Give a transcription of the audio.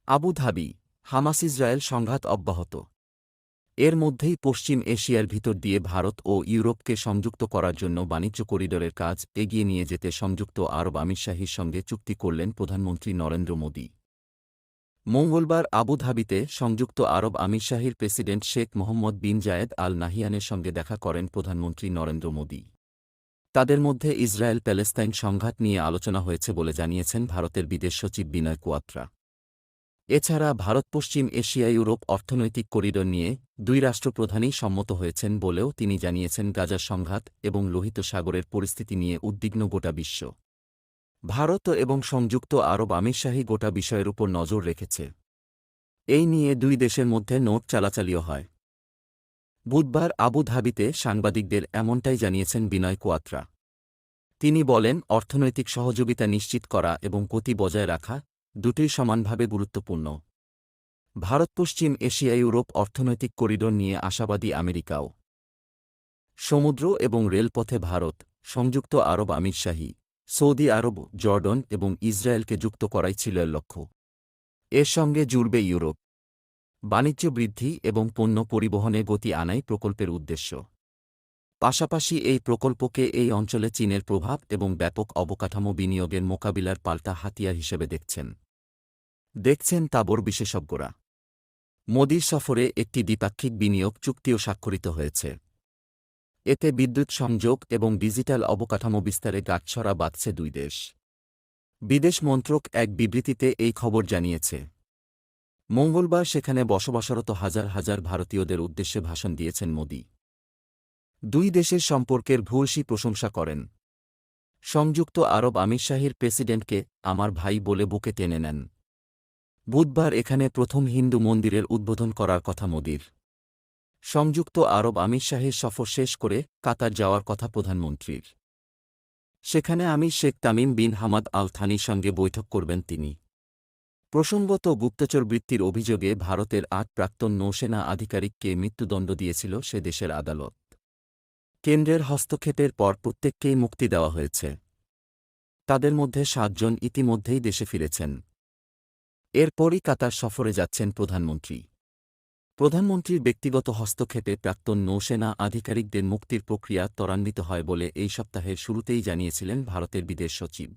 Abu Dhabi, Hamas-Israel সংঘাত অব্যাহত। এর মধ্যেই পশ্চিম এশিয়ার ভিতর দিয়ে ভারত ও ইউরোপকে সংযুক্ত করার জন্য বাণিজ্য করিডোরের কাজ এগিয়ে নিয়ে যেতে সংযুক্ত আরব আমিরশাহীর সঙ্গে চুক্তি করলেন প্রধানমন্ত্রী নরেন্দ্র মোদি। মঙ্গলবার আবুধাবিতে সংযুক্ত আরব আমিরশাহীর প্রেসিডেন্ট শেখ মোহাম্মদ বিন জায়েদ আল নাহিয়ানের সঙ্গে দেখা করেন প্রধানমন্ত্রী নরেন্দ্র মোদি। তাদের মধ্যে ইসরায়েল প্যালেস্তাইন সংঘাত নিয়ে আলোচনা হয়েছে বলে জানিয়েছেন ভারতের বিদেশ সচিব বিনয় কোয়াত্রা। এছাড়া ভারত পশ্চিম এশিয়া ইউরোপ অর্থনৈতিক করিডোর নিয়ে দুই রাষ্ট্রপ্রধানই সম্মত হয়েছেন বলেও তিনি জানিয়েছেন। গাজার সংঘাত এবং লোহিত সাগরের পরিস্থিতি নিয়ে উদ্বিগ্ন গোটা বিশ্ব। ভারত এবং সংযুক্ত আরব আমিরশাহী গোটা বিষয়ের উপর নজর রেখেছে। এই নিয়ে দুই দেশের মধ্যে নোট চালাচালিও হয়। বুধবার আবুধাবিতে সাংবাদিকদের এমনটাই জানিয়েছেন বিনয় কোয়াত্রা। তিনি বলেন, অর্থনৈতিক সহযোগিতা নিশ্চিত করা এবং গতি বজায় রাখা দুটোই সমানভাবে গুরুত্বপূর্ণ। ভারত পশ্চিম এশিয়া ইউরোপ অর্থনৈতিক করিডোর নিয়ে আশাবাদী আমেরিকাও। সমুদ্র এবং রেলপথে ভারত, সংযুক্ত আরব আমিরশাহী, সৌদি আরব, জর্ডন এবং ইসরায়েলকে যুক্ত করাই ছিল এর লক্ষ্য। এর সঙ্গে জুড়বে ইউরোপ। বাণিজ্য বৃদ্ধি এবং পণ্য পরিবহনে গতি আনাই প্রকল্পের উদ্দেশ্য। পাশাপাশি এই প্রকল্পকে এই অঞ্চলে চীনের প্রভাব এবং ব্যাপক অবকাঠামো বিনিয়োগের মোকাবিলার পাল্টা হাতিয়ার হিসেবে দেখছেন তাবর বিশেষজ্ঞরা। মোদির সফরে একটি দ্বিপাক্ষিক বিনিয়োগ চুক্তিও স্বাক্ষরিত হয়েছে। এতে বিদ্যুৎ সংযোগ এবং ডিজিটাল অবকাঠামো বিস্তারে গাঁটছড়া বাঁধছে দুই দেশ। বিদেশ মন্ত্রক এক বিবৃতিতে এই খবর জানিয়েছে। মঙ্গলবার সেখানে বসবাসরত হাজার হাজার ভারতীয়দের উদ্দেশ্যে ভাষণ দিয়েছেন মোদি। দুই দেশের সম্পর্কের ভূয়সী প্রশংসা করেন। সংযুক্ত আরব আমিরশাহীর প্রেসিডেন্টকে আমার ভাই বলে বুকে টেনে নেন। বুধবার এখানে প্রথম হিন্দু মন্দিরের উদ্বোধন করার কথা মোদির। সংযুক্ত আরব আমিরশাহীর সফর শেষ করে কাতার যাওয়ার কথা প্রধানমন্ত্রীর। সেখানে আমির Sheikh Tamim bin Hamad Al থানির সঙ্গে বৈঠক করবেন তিনি। প্রসঙ্গত, গুপ্তচর বৃত্তির অভিযোগে ভারতের ৮ প্রাক্তন নৌসেনা আধিকারিককে মৃত্যুদণ্ড দিয়েছিল সে দেশের আদালত। কেন্দ্রের হস্তক্ষেপের পর প্রত্যেককেই মুক্তি দেওয়া হয়েছে। তাদের মধ্যে ৭ জন ইতিমধ্যেই দেশে ফিরেছেন। এরপরই কাতার সফরে যাচ্ছেন প্রধানমন্ত্রী। প্রধানমন্ত্রীর ব্যক্তিগত হস্তক্ষেপে প্রাক্তন নৌসেনা আধিকারিকদের মুক্তির প্রক্রিয়া ত্বরান্বিত হয় বলে এই সপ্তাহের শুরুতেই জানিয়েছিলেন ভারতের বিদেশ সচিব।